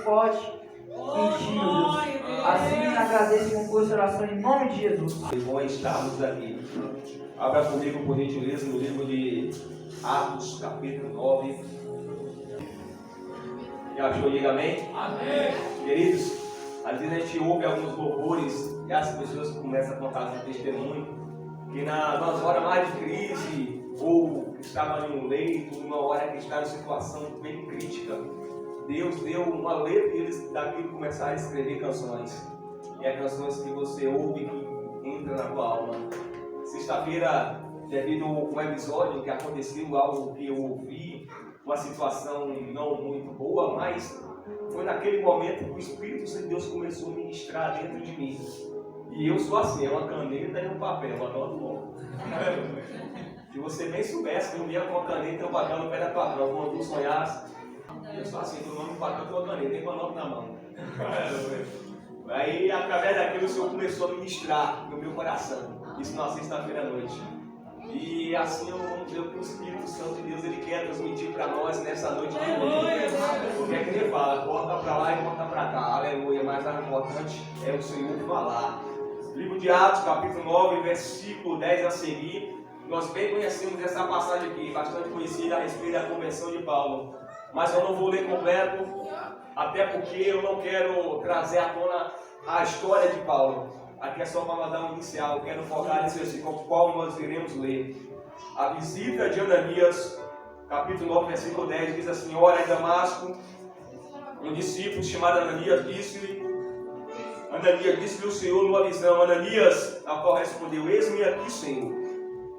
forte em Ti, meu Deus. Assim agradeço com consideração em nome de Jesus. É bom estarmos aqui. Abra comigo, por gentileza, no livro de Atos, capítulo 9. Já achou? Diga amém? Amém. Queridos, às vezes a gente ouve alguns louvores e as pessoas começam a contar seu testemunho que nas horas mais de crise, ou estava em um leito, numa hora que está em situação bem crítica, Deus deu uma letra e eles daquilo começaram a escrever canções. E é canções que você ouve que entra na tua alma. Sexta-feira, devido a um episódio que aconteceu, algo que eu ouvi, uma situação não muito boa, mas foi naquele momento que o Espírito de Deus começou a ministrar dentro de mim. E eu sou assim, é uma caneta e um papel, eu anoto logo. Se você bem soubesse que eu vinha com a caneta e um papel no pé da tua mão, quando tu sonhasse, eu sou assim, tu não me papel com a caneta, tem uma nota na mão. Aí, através daquilo, o Senhor começou a ministrar no meu coração, isso na sexta-feira à noite. E assim vamos ver o que o Espírito Santo de Deus ele quer transmitir para nós nessa noite de hoje. Porque é que ele fala, corta para lá e corta para cá, aleluia, mas o importante é o Senhor falar. Livro de Atos, capítulo 9, versículo 10 a seguir, nós bem conhecemos essa passagem aqui, bastante conhecida a respeito da conversão de Paulo. Mas eu não vou ler completo, até porque eu não quero trazer à tona a história de Paulo. Aqui é só para nós dar um inicial, eu quero focar nesse versículo qual nós iremos ler. A visita de Ananias, capítulo 9, versículo 10, diz assim: ora, em Damasco, um discípulo chamado Ananias disse-lhe o Senhor numa visão: Ananias, a qual respondeu: eis-me aqui, Senhor.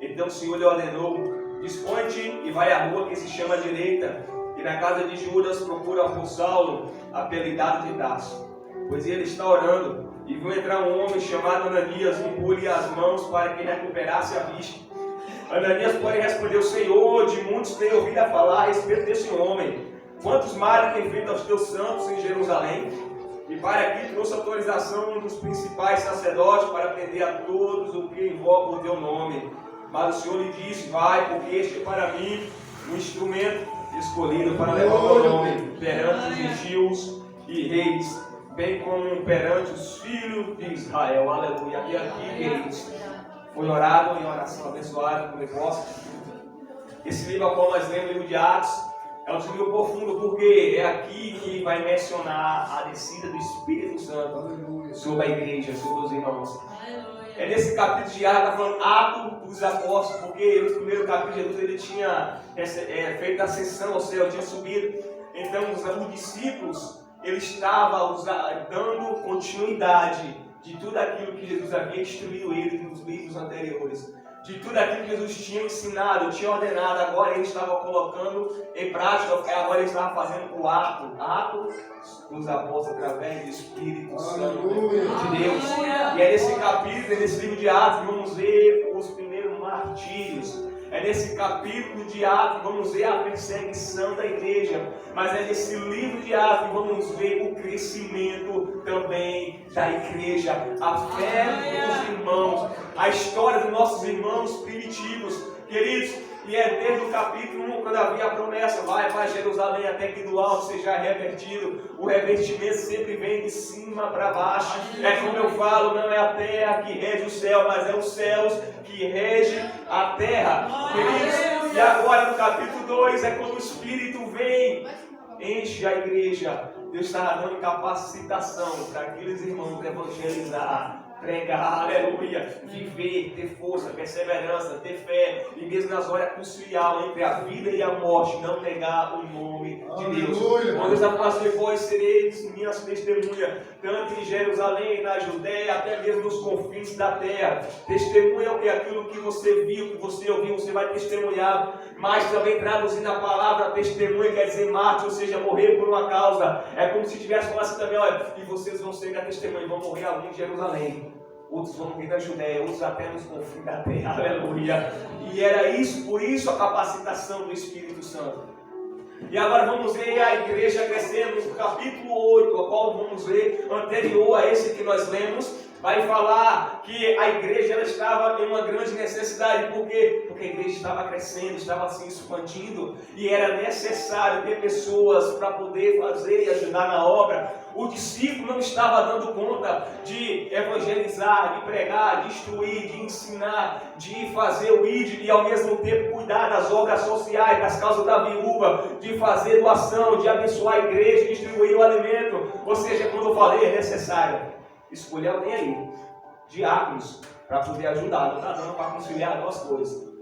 Então o Senhor lhe ordenou: dispõe-te e vai à rua que se chama Direita, e na casa de Judas procura por Saulo, apelidado de Tarso, pois ele está orando. E viu entrar um homem chamado Ananias, e impôs-lhe as mãos para que recuperasse a vista. Ananias, porém, respondeu: Senhor, de muitos tenho ouvido a falar a respeito desse homem. Quantos males tem feito aos teus santos em Jerusalém? E para aqui trouxe autorização dos principais sacerdotes para prender a todos os que invocam o teu nome. Mas o Senhor lhe disse: vai, porque este é para mim um instrumento escolhido para levar o teu nome perante os gentios e reis, bem como perante os filhos de Israel. Aleluia. E aqui, queridos, foi orado em oração abençoada por negócio. Esse livro ao qual nós lemos, o livro de Atos, é um livro profundo, porque é aqui que vai mencionar a descida do Espírito Santo sobre a igreja, sobre os irmãos. É nesse capítulo de Atos, está falando Atos dos Apóstolos, porque no primeiro capítulo Jesus ele tinha feito a ascensão ao céu, tinha subido. Então os discípulos, ele estava dando continuidade de tudo aquilo que Jesus havia instruído eles nos livros anteriores. De tudo aquilo que Jesus tinha ensinado, tinha ordenado, agora ele estava colocando em prática, agora ele estava fazendo o ato dos apóstolos através do Espírito Santo de Deus. E é nesse capítulo, nesse livro de Atos, que vamos ver os primeiros martírios. É nesse capítulo de Atos que vamos ver a perseguição da igreja. Mas é nesse livro de Atos que vamos ver o crescimento também da igreja. A fé dos irmãos, a história dos nossos irmãos primitivos. Queridos, e é desde o capítulo 1, quando havia a promessa: vai para Jerusalém até que do alto seja revertido. O revestimento sempre vem de cima para baixo. É como eu falo, não é a terra que rege o céu, mas é os céus que rege a terra. Queridos, e agora no capítulo 2 é quando o Espírito vem, enche a igreja. Deus está dando capacitação para aqueles irmãos evangelizar, pregar, aleluia, viver, ter força, perseverança, ter fé, e mesmo nas horas cruciais entre a vida e a morte, não negar o nome de Deus. Quando Deus está falando: depois sereis minhas testemunhas, tanto em Jerusalém, na Judéia, até mesmo nos confins da terra. Testemunha o que? Aquilo que você viu, que você ouviu, você vai testemunhar. Mas também traduzindo a palavra testemunha, quer dizer mártir, ou seja, morrer por uma causa. É como se tivesse falado assim também: olha, e vocês vão ser minha testemunha, vão morrer ali em Jerusalém, outros vão morrer na Judéia, outros até nos confins da terra, aleluia. E era isso, por isso a capacitação do Espírito Santo. E agora vamos ver a igreja crescendo no capítulo 8, a qual vamos ver anterior a esse que nós lemos. vai falar que a igreja ela estava em uma grande necessidade. Por quê? Porque a igreja estava crescendo, estava se expandindo e era necessário ter pessoas para poder fazer e ajudar na obra. O discípulo não estava dando conta de evangelizar, de pregar, de instruir, de ensinar, de fazer o ID e ao mesmo tempo cuidar das obras sociais, das causas da viúva, de fazer doação, de abençoar a igreja, distribuir o alimento. Ou seja, quando eu falei, é necessário escolher alguém aí, diáconos, para poder ajudar. Não está dando para conciliar as duas coisas.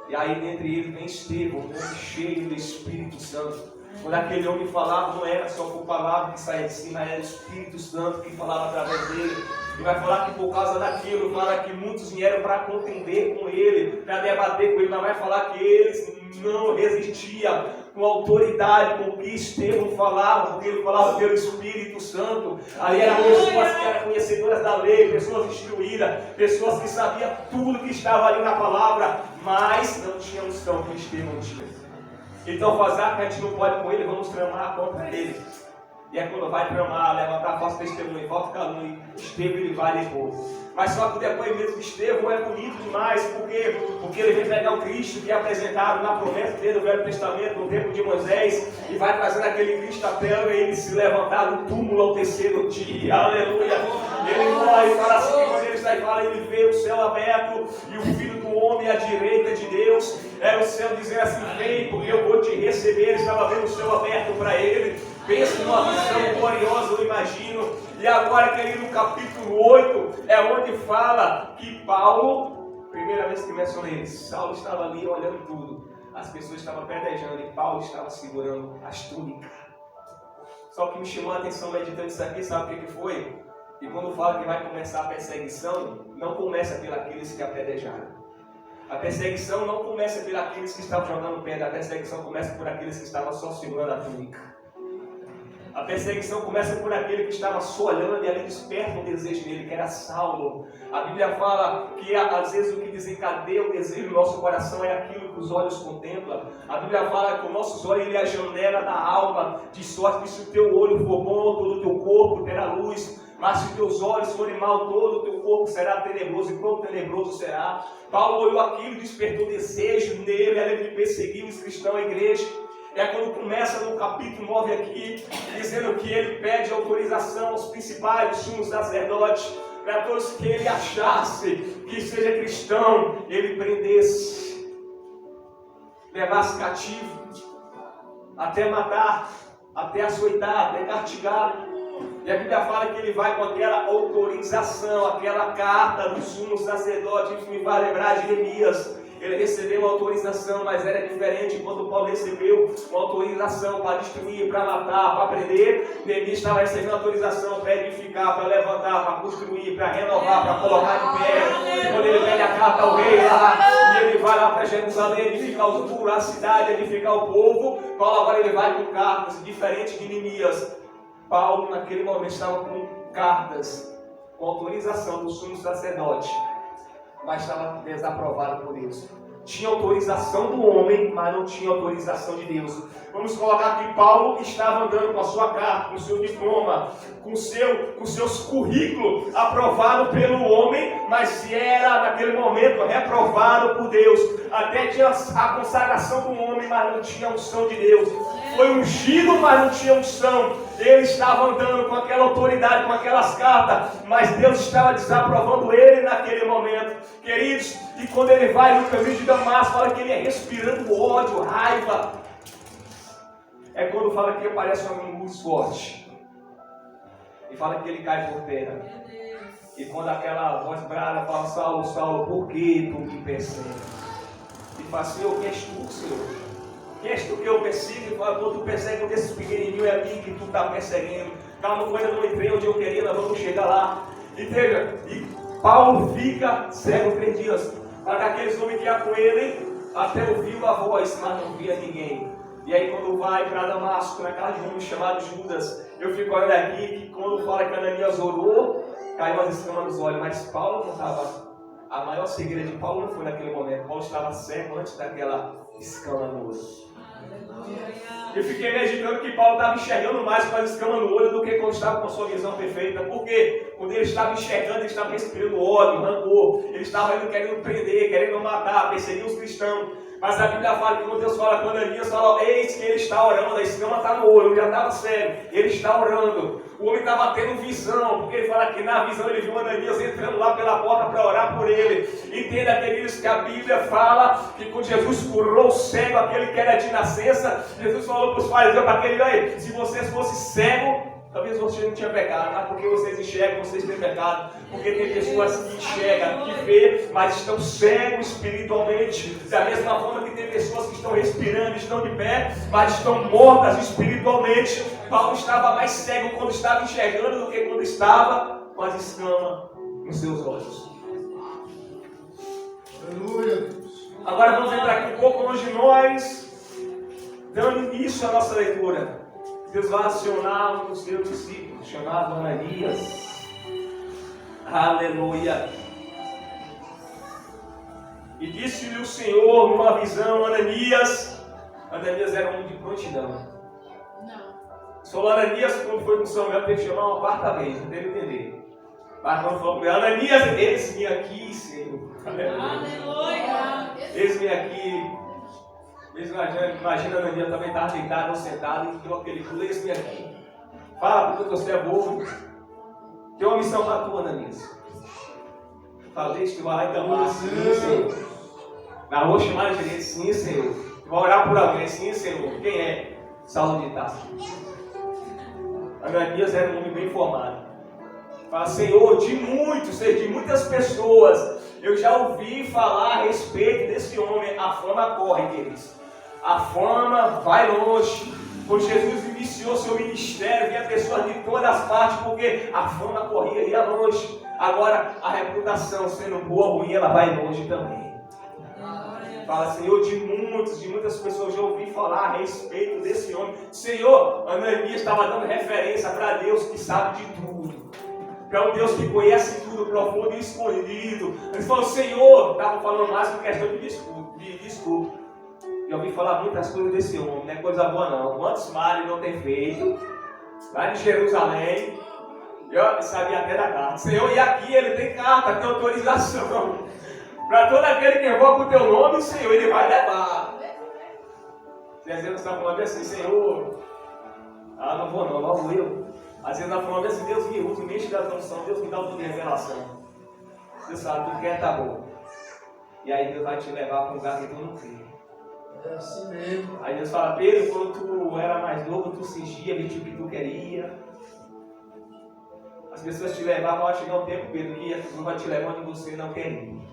E aí, dentre eles, vem Estevão, cheio do Espírito Santo. Quando aquele homem falava, não era só por palavra que saía de cima, era o Espírito Santo que falava através dele. E vai falar que por causa daquilo, fala que muitos vieram para contender com ele, para debater com ele, mas vai falar que eles não resistiam com a autoridade com que Estevão falava, porque ele falava pelo Espírito Santo. Ali eram pessoas que eram conhecedoras da lei, pessoas instruídas, pessoas que sabiam tudo que estava ali na palavra, mas não tinham unção que Estevão tinha. Então, fazer que a gente não pode com ele, vamos tramar contra ele. E é quando vai tramar, levantar falso testemunho, falta calúnia, Estevão ele vai depois. Mas só que o depoimento de Estevão é bonito demais, porque ele vem pegar o Cristo que é apresentado na promessa dele do Velho Testamento, no tempo de Moisés, e vai trazendo aquele Cristo à terra e ele se levantar do túmulo ao terceiro dia. Aleluia! Ele morre e fala assim, quando ele está e fala, ele vê o céu aberto e o Filho do Homem à direita de Deus. Era o céu dizendo assim, vem, porque eu vou te receber. Ele estava vendo o céu aberto para ele. Pensa numa visão gloriosa, eu imagino. E agora, querido, no capítulo 8, é onde fala que Paulo, primeira vez que menciona ele, Saulo estava ali olhando tudo. As pessoas estavam pedejando e Paulo estava segurando as túnicas. Só que me chamou a atenção meditando isso aqui, sabe o que foi? E quando fala que vai começar a perseguição, não começa pelos que apedejaram. A perseguição não começa pelos que estavam jogando pedra, a perseguição começa por aqueles que estavam só segurando a túnica. A perseguição começa por aquele que estava só olhando e ali desperta o desejo dele, que era Saulo. A Bíblia fala que às vezes o que desencadeia o desejo do nosso coração é aquilo que os olhos contemplam. A Bíblia fala que os nossos olhos ele é a janela da alma, de sorte que se o teu olho for bom, todo o teu corpo terá luz. Mas se os teus olhos forem mal, todo o teu corpo será tenebroso, e quão tenebroso será. Paulo olhou aquilo, despertou desejo nele, ele perseguiu os cristãos, a igreja. É quando começa no capítulo 9 aqui, dizendo que ele pede autorização aos principais, sumos sacerdotes, para todos que ele achasse que seja cristão, ele prendesse, levasse cativo, até matar, até açoitar, até castigar. E a Bíblia fala que ele vai com aquela autorização, aquela carta do sumo sacerdote, isso me vai lembrar de Jeremias. Ele recebeu uma autorização, mas era diferente quando Paulo recebeu uma autorização para destruir, para matar, para prender. Jeremias estava recebendo autorização para edificar, para levantar, para construir, para renovar, para colocar de pé. Quando ele pede a carta ao rei lá, e ele vai lá para Jerusalém edificar os muros, a cidade, edificar o povo, Paulo agora ele vai com cartas, diferente de Jeremias. Paulo naquele momento estava com cartas, com autorização do sumo sacerdote, mas estava desaprovado por Deus. Tinha autorização do homem, mas não tinha autorização de Deus. Vamos colocar que Paulo estava andando com a sua carta, com o seu diploma, com seus currículos aprovado pelo homem, mas era naquele momento reprovado por Deus. Até tinha a consagração do homem, mas não tinha a unção de Deus. Foi ungido, mas não tinha unção. Ele estava andando com aquela autoridade, com aquelas cartas, mas Deus estava desaprovando ele naquele momento. Queridos, e quando ele vai no caminho de Damasco, fala que ele é respirando ódio, raiva. É quando fala que aparece uma luz forte. E fala que ele cai por terra. E quando aquela voz brada fala, Saulo, Saulo, por que tu me persegues? E fala, Senhor, quem és tu, Senhor? Quem és tu que eu persigo? E fala, quando tu persegue um desses pequenininhos, é a mim que tu está perseguindo. Calma, ainda não entrei onde eu queria, nós vamos chegar lá. E Paulo fica cego 3 dias. Para aqueles homens que iam com ele, até ouviu a voz, mas não via ninguém. E aí quando vai para Damasco, na casa de um homem chamado Judas, eu fico olhando aqui, que quando fala que Ananias orou, caiu as escamas dos olhos, mas Paulo não estava. A maior segredo de Paulo não foi naquele momento. Paulo estava cego antes daquela escama no olho. Eu fiquei meditando que Paulo estava enxergando mais com as escamas no olho do que quando estava com a sua visão perfeita. Porque quando ele estava enxergando, ele estava respirando ódio, rancor. Ele estava indo querendo prender, querendo matar, perseguir os cristãos. Mas a Bíblia fala que quando Deus fala com Ananias, fala, eis que ele está orando, a escama está no olho, ele já estava sério, ele está orando. O homem estava tendo visão, porque ele fala que na visão ele viu Ananias entrando lá pela porta para orar por ele. Entenda, queridos, que a Bíblia fala que quando Jesus curou o cego, aquele que era de nascença, Jesus falou para os fariseus, para aquele aí, se vocês fossem cegos, talvez vocês não tinham pecado, mas porque vocês enxergam, vocês têm pecado. Porque tem pessoas que enxergam, que vê, mas estão cegos espiritualmente. Da mesma forma que tem pessoas que estão respirando, estão de pé, mas estão mortas espiritualmente. Paulo estava mais cego quando estava enxergando do que quando estava com as escamas nos seus olhos. Aleluia. Agora vamos entrar aqui um pouco longe de nós, dando início à nossa leitura. Deus vai acionar um dos seus discípulos, chamado Ananias. Aleluia. E disse-lhe o Senhor numa visão, Ananias. Ananias era um homem de prontidão. Só Ananias, quando foi com Samuel, teve que chamar uma quarta vez, não deve entender. Mas quando falou com ele, Ananias, eis-me aqui, Senhor. Aleluia. Eis-me aqui. Imagina Ananias também estava deitado ou sentado e deu aquele pulo, eis-me aqui. Fala, porque você é bobo. Tem uma missão para tu, Ananias. Falei que tu vai lá e clamar, sim, Senhor. Na rua chamada de direito, sim, Senhor. Tu vai orar por alguém, sim, Senhor. Quem é? Saulo de Tarso. Ananias era um homem bem formado. Fala, Senhor, de muitas pessoas, eu já ouvi falar a respeito desse homem. A fama corre, queridos. A fama vai longe. Quando Jesus iniciou seu ministério, via pessoas de todas as partes, porque a fama corria, ia longe. Agora, a reputação, sendo boa ou ruim, ela vai longe também. Fala, Senhor, de muitas pessoas já ouvi falar a respeito desse homem. Senhor, Ananias estava dando referência para Deus que sabe de tudo. Para um Deus que conhece tudo, profundo e escondido. Ele falou, Senhor, estava falando mais por questão de desculpa. Eu ouvi falar muitas coisas desse homem, não é coisa boa não. Quantos males não tem feito, lá em Jerusalém, eu sabia até da carta. Senhor, e aqui ele tem carta, tem autorização. Para todo aquele que invoca o teu nome, Senhor, ele vai levar. Às vezes nós estamos falando assim, Senhor, não vou não, logo eu. Às vezes nós falamos assim, Deus me usa, me enche da unção, Deus me dá uma revelação. Você sabe, tudo que tá bom. E aí Deus vai te levar para um lugar que tu não quer. É assim mesmo. Aí Deus fala, Pedro, quando tu era mais novo, tu sentia, vestia o que tu queria. As pessoas te levavam, vai chegar um tempo, Pedro, que Jesus vai te levar onde você não quer ir.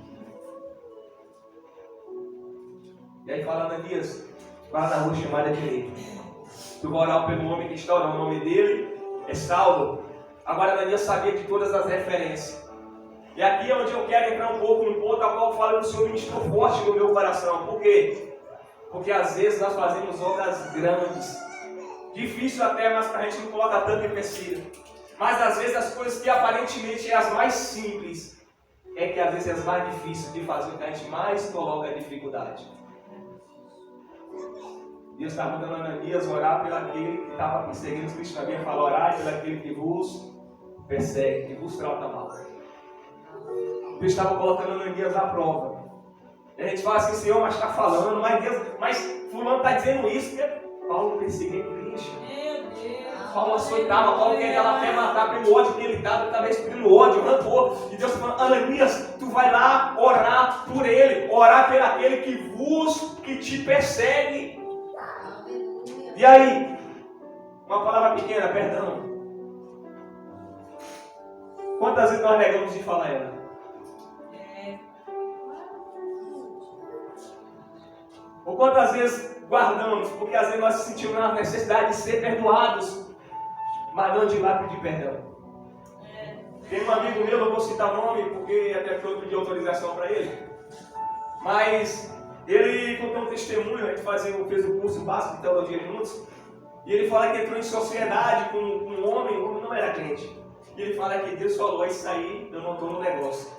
E aí fala, Ananias, vai na rua chamada direita. Tu vai orar pelo homem que está orando, o nome dele é Saulo. Agora Ananias sabia de todas as referências. E aqui é onde eu quero entrar um pouco no ponto a qual eu falo que o Senhor ministrou forte no meu coração. Por quê? Porque às vezes nós fazemos obras grandes. Difícil até, mas para a gente não coloca tanto empecilho. Mas às vezes as coisas que aparentemente é as mais simples, é que às vezes é as mais difíceis de fazer, o que a gente mais coloca dificuldade. Deus está mandando Ananias orar pelo aquele que estava perseguindo os cristãos. Também fala, orar pelo aquele que vos persegue, que vos trata mal. Deus estava colocando Ananias à prova. E a gente fala assim, Senhor, mas está falando, mas fulano está dizendo isso, que Paulo perseguia Cristo. Paulo açoitava, Paulo queria lá até matar pelo ódio que ele estava respirando ódio, rancor. E Deus está falando, Ananias, tu vai lá orar por ele, orar pelo aquele que te persegue. E aí, uma palavra pequena, perdão. Quantas vezes nós negamos de falar ela? Ou quantas vezes guardamos, porque às vezes nós sentimos a necessidade de ser perdoados, mas não de ir lá pedir perdão. Tem um amigo meu, não vou citar o nome, porque até que eu pedi autorização para ele, mas ele contou um testemunho, a gente fez o curso básico de teologia juntos, e ele fala que entrou em sociedade com um homem, o homem não era crente. E ele fala que Deus falou, isso aí, eu não estou no negócio.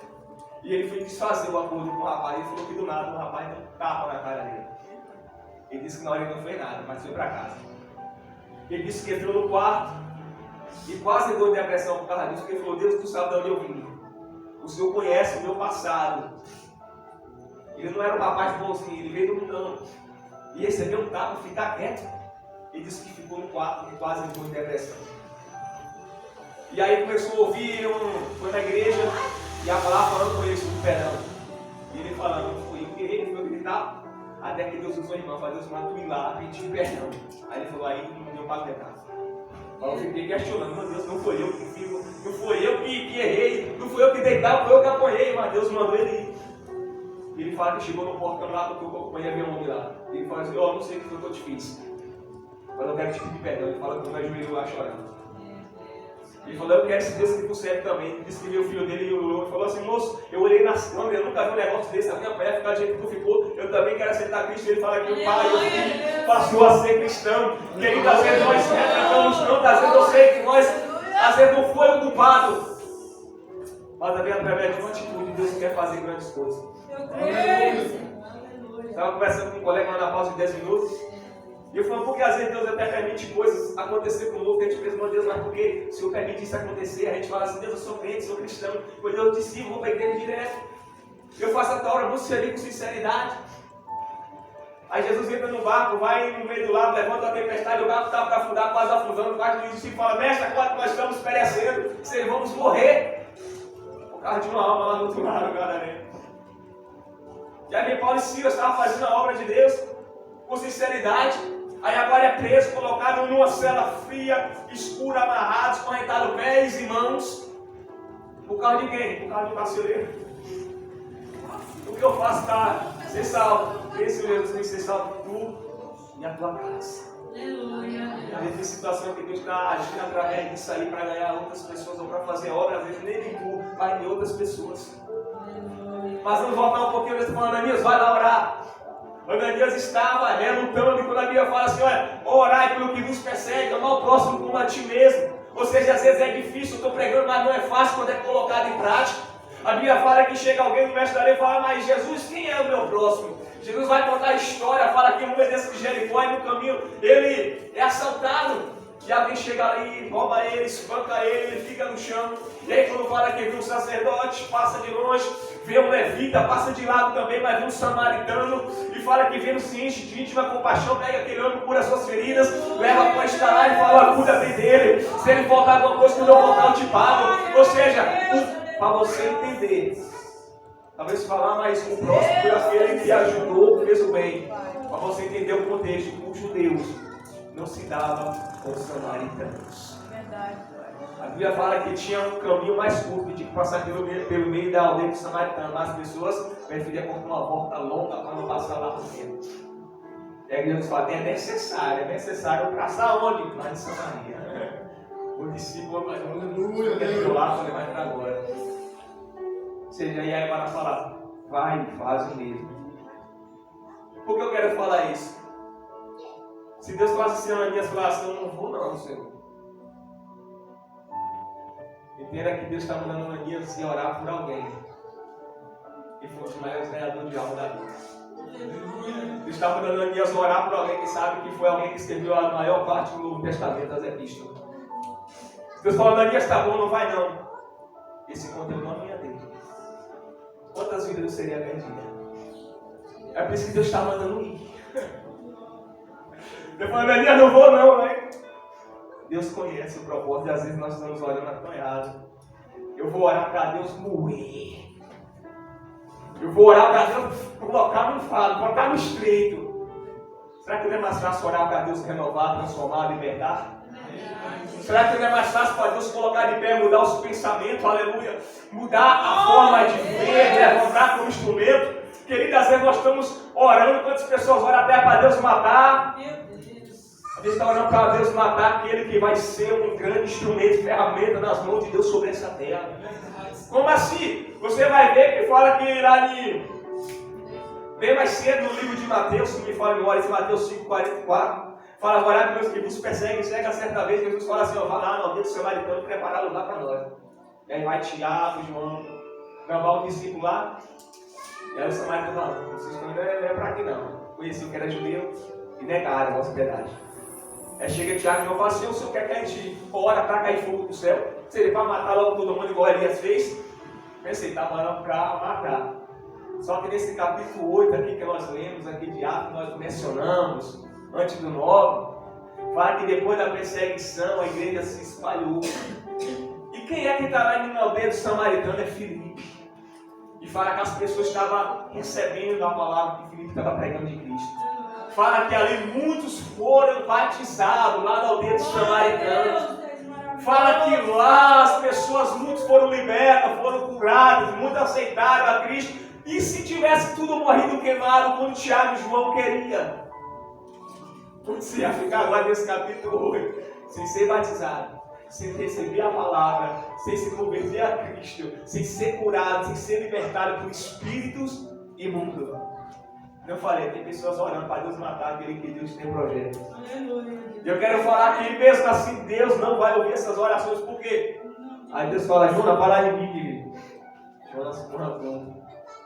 E ele foi desfazer o acordo com o rapaz, ele falou que do nada o rapaz deu um tapa na cara dele. Ele disse que na hora ele não fez nada, mas foi para casa. Ele disse que entrou no quarto e quase deu depressão por causa disso, porque ele falou: Deus, tu sabe de onde eu vim. O Senhor conhece o meu passado. Ele não era um rapaz bonzinho, ele veio do mundão. E recebeu um tapa, ficar quieto. Ele disse que ficou no quarto e quase entrou em depressão. E aí começou a ouvir, foi na igreja e a palavra falando com ele sobre perdão. E ele falando, foi que ele foi gritar, até que Deus usou a irmã, falou: Deus, mas tu ir lá pedir perdão. Aí ele falou: aí não deu para aguentar. Aí eu fiquei questionando: meu Deus, não foi eu que fiz, não foi eu que errei, não foi eu que deitava, foi eu que apanhei, mas Deus mandou ele ir. E ele fala que chegou no portão lá, porque eu acompanhei a ver um homem lá. E ele fala assim: ó, não sei o que foi que eu te fiz, mas eu quero te pedir perdão. Ele fala que eu me ajoelho lá chorando. Ele falou: eu quero esse Deus que tu serve também. Ele disse que meu filho dele orou e falou assim: moço, eu olhei nas câmeras, eu nunca vi um negócio desse, a minha mulher ficar do jeito que tu ficou, eu também quero aceitar Cristo. Ele fala que o pai e o filho passou a ser cristão. Querido, às vezes nós retratamos tanto, às vezes eu sei que nós, às vezes não foi o culpado, mas também através de uma atitude Deus quer fazer grandes coisas. Estava conversando com um colega lá na pausa de 10 minutos. E eu falo: porque às vezes Deus até permite coisas acontecer conosco, que a gente pensa: meu Deus, mas porque se eu permitir isso acontecer, a gente fala assim: Deus, eu sou crente, sou cristão, pois eu te sigo, vou para a igreja direto, eu faço a tua hora, busco servir com sinceridade. Aí Jesus entra no barco, vai no meio do lago, levanta a tempestade, o barco está para afundar, quase afundando, quase o discípulo fala: mestre, agora nós estamos perecendo, se vamos morrer. Por causa de uma alma lá no outro lado, galera. E aí Paulo e Silas estavam fazendo a obra de Deus com sinceridade. Aí agora é preso, colocado numa cela fria, escura, amarrado, correntado pés e mãos. Por causa de quem? Por causa do carcereiro. O que eu faço para ser salvo? Esse Deus tem que ser salvo tu e a tua casa. Aleluia. Às vezes tem situação que Deus está agindo através disso aí para ganhar outras pessoas ou para fazer obra, às vezes nem de tu, mas de outras pessoas. Mas vamos voltar um pouquinho, você falando: Ananias, vai lá orar. Ananias estava lutando, e quando a Bíblia fala assim: olha, orai pelo que nos persegue, amar o próximo como a ti mesmo. Ou seja, às vezes é difícil, eu estou pregando, mas não é fácil quando é colocado em prática. A Bíblia fala que chega alguém no mestre da lei e fala: mas Jesus, quem é o meu próximo? Jesus vai contar a história, fala que um desse de Jericó, e no caminho ele é assaltado. E alguém chega ali, rouba ele, espanca ele fica no chão. E aí quando fala que viu um sacerdote, passa de longe, vê um levita, passa de lado também, mas vê um samaritano, e fala que vendo se enche de íntima compaixão, pega aquele homem, cura suas feridas, leva para estar lá e fala: cuida bem dele, se ele faltar alguma coisa, quando eu voltar eu te pago. Ou seja, para você entender, talvez falar, mas o próximo foi aquele que ajudou, fez o bem, para você entender o contexto. Os judeus não se dava com os samaritanos. A Bíblia fala que tinha um caminho mais curto, que tinha que passar pelo meio da aldeia dos samaritanos, mas as pessoas preferiam cortar uma volta longa para não passar lá por dentro. E a Bíblia fala: é necessário passar onde? Lá em Samaria. O discípulo vai lá, falei: vai para agora. Ou seja, aí vai falar: vai e faz o mesmo. Por que eu quero falar isso? Se Deus falasse assim: Ananias, falasse: eu não vou não, Senhor. Entenda que Deus está mandando Ananias ir orar por alguém que fosse o maior ganhador de alma da vida. Deus está mandando Ananias orar por alguém que sabe que foi alguém que escreveu a maior parte do Novo Testamento, das epístolas. Deus fala: Ananias, tá bom, não vai não. Esse conteúdo não é dele. Quantas vidas eu seria perdida? É por isso que Deus está mandando ir. Eu falo: Ananias, não vou não, né? Deus conhece o propósito e às vezes nós estamos olhando acanhado. Eu vou orar para Deus moer. Eu vou orar para Deus colocar no fado, botar no estreito. Será que não é mais fácil orar para Deus renovar, transformar, libertar? Será que não é mais fácil para Deus colocar de pé, mudar os pensamentos, aleluia? Mudar a forma de ver, levantar como instrumento? Querido, às vezes nós estamos orando, quantas pessoas oram até para Deus matar? A gente está orando para Deus matar aquele que vai ser um grande instrumento, ferramenta nas mãos de Deus sobre essa terra. Como assim? Você vai ver que fala que lá bem mais cedo no livro de Mateus, se me fala a memória, de Mateus 5,44, fala: orar pelos que vos perseguem, cega certa vez. Jesus fala assim: ó, vai lá no aldeia do samaritano preparar lugar para nós. E aí vai Tiago, João, gravar o discípulo lá. E aí o samaritano fala: vocês estão indo, não é para aqui não. Conheci o que era judeu. e negaram a hospedagem. Aí chega Tiago e eu falo assim, o senhor quer que a gente ora para cair fogo do céu? Seria para matar logo todo mundo igual Elias fez? Pensei, estava orando para matar. Só que nesse capítulo 8 aqui que nós lemos, aqui de Atos, nós mencionamos, antes do 9, fala que depois da perseguição a igreja se espalhou. E quem é que está lá em aldeia do Samaritano é Filipe. E fala que as pessoas estavam recebendo a palavra que Filipe estava pregando de Cristo. Fala que ali muitos foram batizados lá na aldeia dos Samaritanos. Fala que lá as pessoas, muitos foram libertas, foram curadas, muitos aceitaram a Cristo. E se tivesse tudo morrido queimado, como Tiago e João queria? Você ia ficar lá nesse capítulo 8, sem ser batizado, sem receber a palavra, sem se converter a Cristo, sem ser curado, sem ser libertado por espíritos imundos. Eu falei, tem pessoas orando para Deus matar aquele que Deus tem projeto. E eu quero falar que mesmo assim Deus não vai ouvir essas orações, por quê? Aí Deus fala, Jonas, vai lá de mim, querido.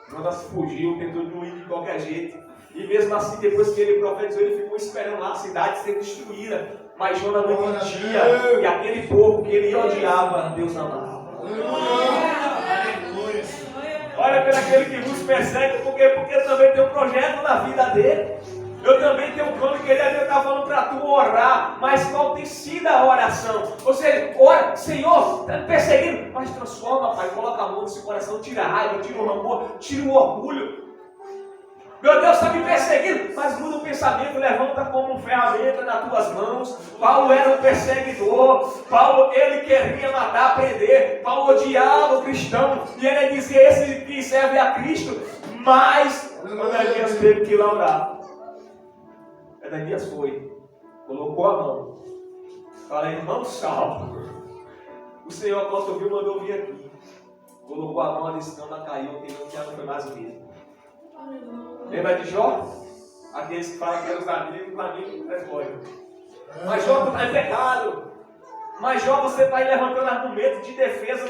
Jonas fugiu, tentou ir de qualquer jeito. E mesmo assim, depois que ele profetizou, ele ficou esperando lá a cidade ser destruída. Mas Jonas não entendia que aquele povo que ele odiava, Deus amava. Olha pelo aquele que nos persegue, porque eu também tenho um projeto na vida dele. Eu também tenho um plano que ele está falando para tu orar. Mas qual tem sido a oração? Ou seja, ora, Senhor, está me perseguindo. Mas transforma, Pai, coloca a mão nesse coração, tira a raiva, tira o rancor, tira o orgulho. Meu Deus, está me perseguindo, mas muda o pensamento, levanta como ferramenta nas tuas mãos. Paulo era um perseguidor, Paulo, ele queria matar, prender, Paulo odiava o cristão, e ele dizia, esse que serve a Cristo, mas Ananias teve que ir lá orar. Ananias foi, colocou a mão, fala, irmão Saulo, o Senhor, quando viu, mandou vir aqui, colocou a mão, disse, não caiu, que não foi mais o mesmo. Lembra de Jó? Aqueles que falam que eram os amigos responde. Mas Jó, tu está em pecado. Mas Jó, você está aí levantando argumentos de defesa,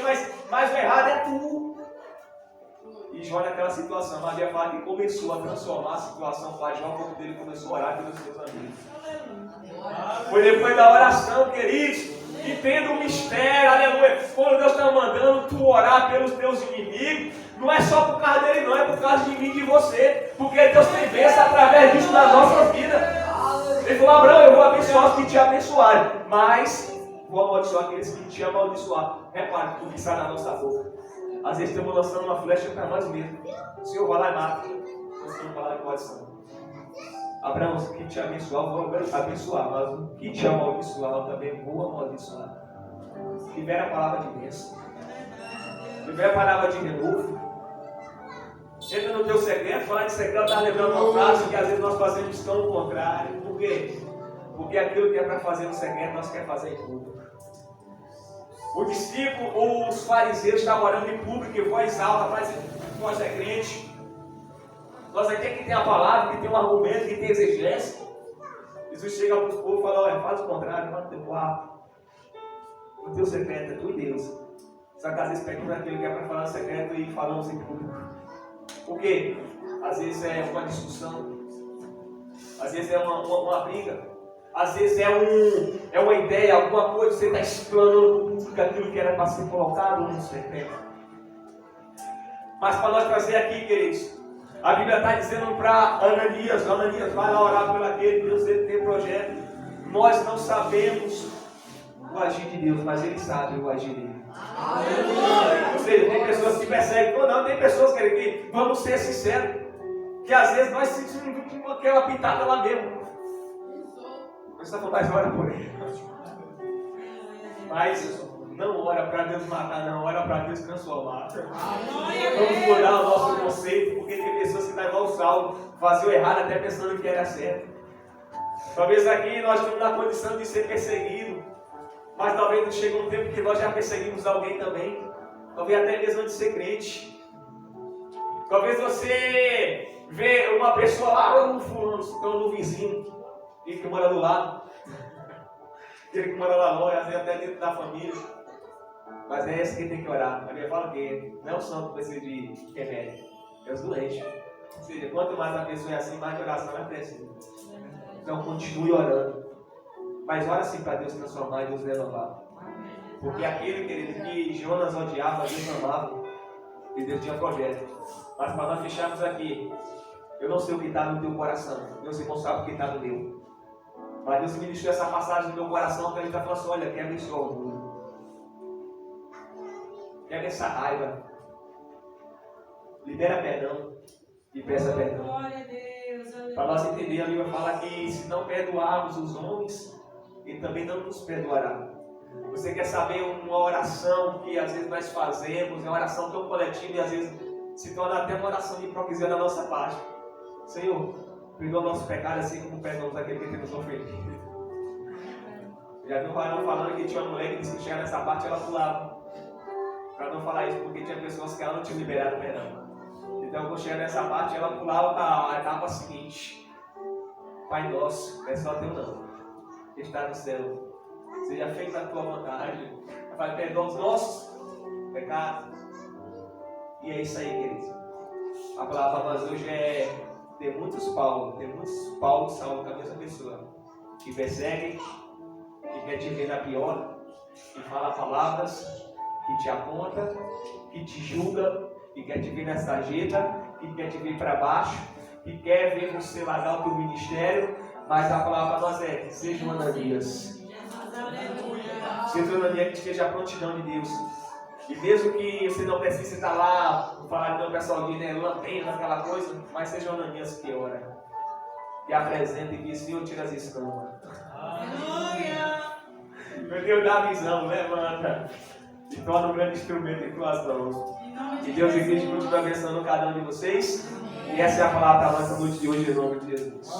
mas o errado é tu. E Jó naquela situação, Maria fala que começou a transformar a situação para Jó, quando ele começou a orar pelos seus amigos. Foi depois da oração, queridos. Entenda o mistério, aleluia. Quando Deus está mandando tu orar pelos teus inimigos, não é só por causa dele, não, é por causa de mim e de você. Porque Deus tem bênção através disso nas nossas vidas. Ele falou, Abraão, eu vou abençoar os que te abençoarem, mas vou amaldiçoar aqueles que te amaldiçoar. Repare tudo que sai na nossa boca. Às vezes estamos lançando uma flecha para nós mesmos. O Senhor vai lá e mata. O Senhor vai lá e maldição. Abraão, os que te abençoar, vou abençoar, mas o que te amaldiçoar, eu também vou amaldiçoar. Libera a palavra de bênção. Libera a palavra de renovo. Entra no teu segredo, falar de segredo, está lembrando uma frase que às vezes nós fazemos tão contrário. Por quê? Porque aquilo que é para fazer no segredo, nós queremos fazer em público. O discípulo, os fariseus estavam orando em público, em voz alta, mas nós é crente. Nós aqui é que tem a palavra, que tem um argumento, que tem exegese. Jesus chega para os povos e fala, olha, faz o contrário, vai no teu quarto. O teu secreto é tu e Deus. Só que às vezes pegamos aquilo que é para falar no secreto e falamos em público. Por quê? Às vezes é uma discussão. Às vezes é uma briga. Às vezes é uma ideia, alguma coisa, você está explanando no público aquilo que era para ser colocado no secreto. Mas para nós trazer aqui, queridos, a Bíblia está dizendo para Ananias, vai lá orar pelo aquele, Deus ele tem projeto. Nós não sabemos o agir de Deus, mas Ele sabe o agir dele. Ou seja, tem pessoas que perseguem, ou não, tem pessoas que vamos ser sinceros, que às vezes nós sentimos aquela pitada lá mesmo. Nós estamos mais hora por ele. Mas não ora para Deus matar, não, ora para Deus transformar. Vamos mudar o nosso conceito, porque tem pessoas que estão igual o Saulo, faziam errado até pensando que era certo. Talvez aqui nós estamos na condição de ser perseguidos, mas talvez não chegue um tempo que nós já perseguimos alguém também, talvez até mesmo antes de ser crente. Talvez você vê uma pessoa lá, no fulano, no vizinho, e que mora do lado, aquele que mora lá longe, às vezes até dentro da família. Mas é esse que tem que orar. A Bíblia fala que não é o santo que precisa de remédio, é os doentes. Ou seja, quanto mais a pessoa é assim, mais de oração é preciso. Então continue orando. Mas ora sim para Deus transformar e Deus renovar. Porque aquele, querido, que Jonas odiava, Deus amava. E Deus tinha projeto. Mas para nós fecharmos aqui, eu não sei o que está no teu coração. Deus irmão sabe o que está no meu. Mas Deus me deixou essa passagem no meu coração para ele estar falando assim, olha, quebra esse orgulho. Quebra essa raiva. Libera perdão. E peça perdão. Glória a Deus. Para nós entender, a Bíblia fala que se não perdoarmos os homens, Ele também não nos perdoará. Você quer saber uma oração que às vezes nós fazemos, é uma oração tão coletiva e às vezes se torna até uma oração de hipocrisia da nossa parte. Senhor, perdoa o nosso pecado assim como perdoamos aquele que tem nos ofendido. Já vi um varão falando que tinha uma mulher que disse que chegava nessa parte e ela pulava. Para não falar isso, porque tinha pessoas que ela não tinha liberado perdão. Então, quando chega nessa parte, ela pulava para a etapa seguinte. Pai nosso, não é só teu não, que está no céu. Seja feita a tua vontade. Pai, perdoa os nossos pecados. E é isso aí, queridos. A palavra para nós hoje é: tem muitos Paulo Saulo com a mesma pessoa, que perseguem, que quer te ver na pior, que fala palavras, que te aponta, que te julga, que quer te ver na sarjeta, que quer te ver para baixo, que quer ver você largar o teu ministério, mas a palavra para nós é: seja um Ananias. Seja um Ananias que esteja a prontidão de Deus. E mesmo que você não precise estar lá, falar de um pessoal de lampeia, aquela coisa, mas seja um Ananias que ora, que apresenta e diz: Senhor, tira as escamas. Meu Deus, dá a visão, levanta. E torna um grande instrumento em tuas mãos. Que Deus e Cristo continue abençoando cada um de vocês. E essa é a palavra para a nossa noite de hoje, em nome de Jesus.